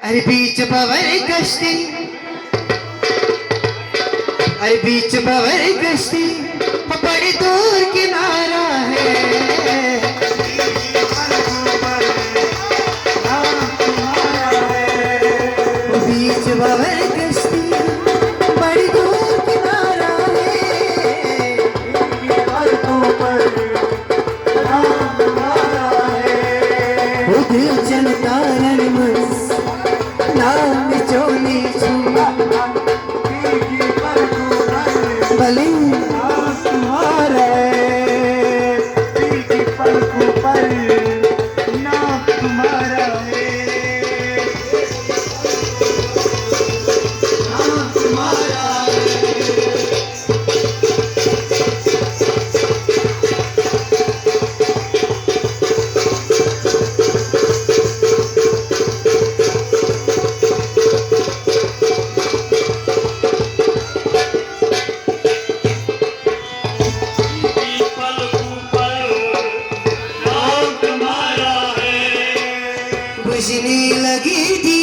अरे बीच भंवर कश्ती, अरे बीच भंवर कश्ती बड़ी दूर किनारा है। बीच भंवर कश्ती बड़ी दूर किनारा है। वो दिल चलता रनमस नाम चोली छुआ भले तुम्हारे पलकों पर नाम तुम्हारा है, नाम तुम्हारा बुझने लगी थी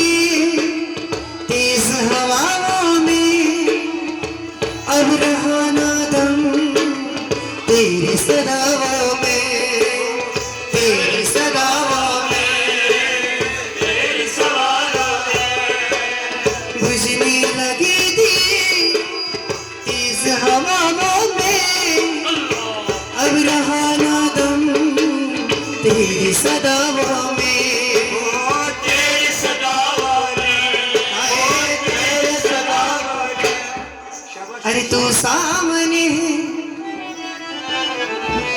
तेज हवाओं में, अब रहा ना दम तेरी सदाओं में, तेरी सदाओं में, तेरी सदाओं में। बुझने लगी थी तेज हवाओं में, अब रहा ना दम तेरी सदाओं में। अरे तू सामने है,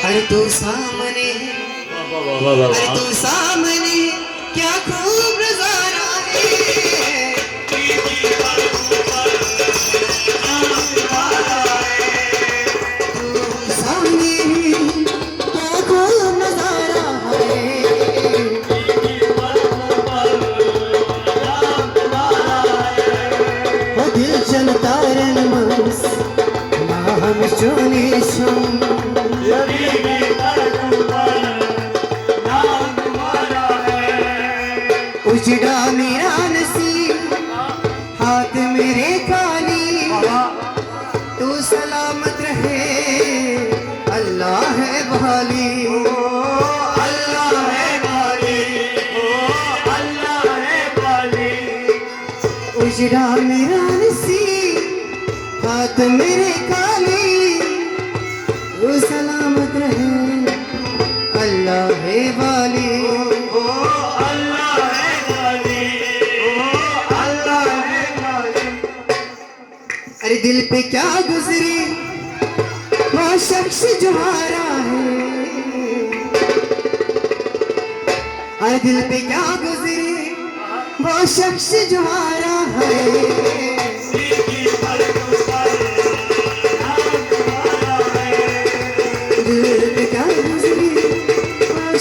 अरे तू सामने है, अरे तू सामने क्या खूब नजारा है। तू सामने है क्या खूब नजारा है। वो दिल चलता रनमस हम चोली सुन उजड़ा मेरा नसीब हाथ मेरे खाली, तू सलामत रहे अल्लाह है भाली, अल्लाह है भाली, अल्लाह है भाली। उजड़ा मेरा नसीब हाथ मेरे खाली, तू सलामत रहे अल्लाह है वाली, अल्लाह है वाली, अल्लाह है वाली। अरे दिल पे क्या गुजरी वो शख्स जो हारा है, अरे दिल पे क्या गुजरी वो शख्स जो हारा है।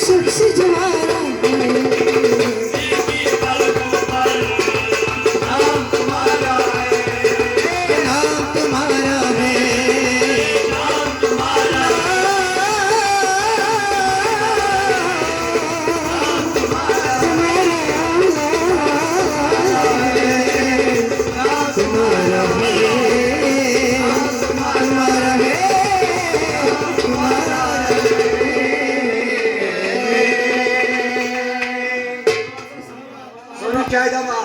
शख्स जवारा है, नाम तुम्हारा है, नाम तुम्हारा है, नाम तुम्हारा है।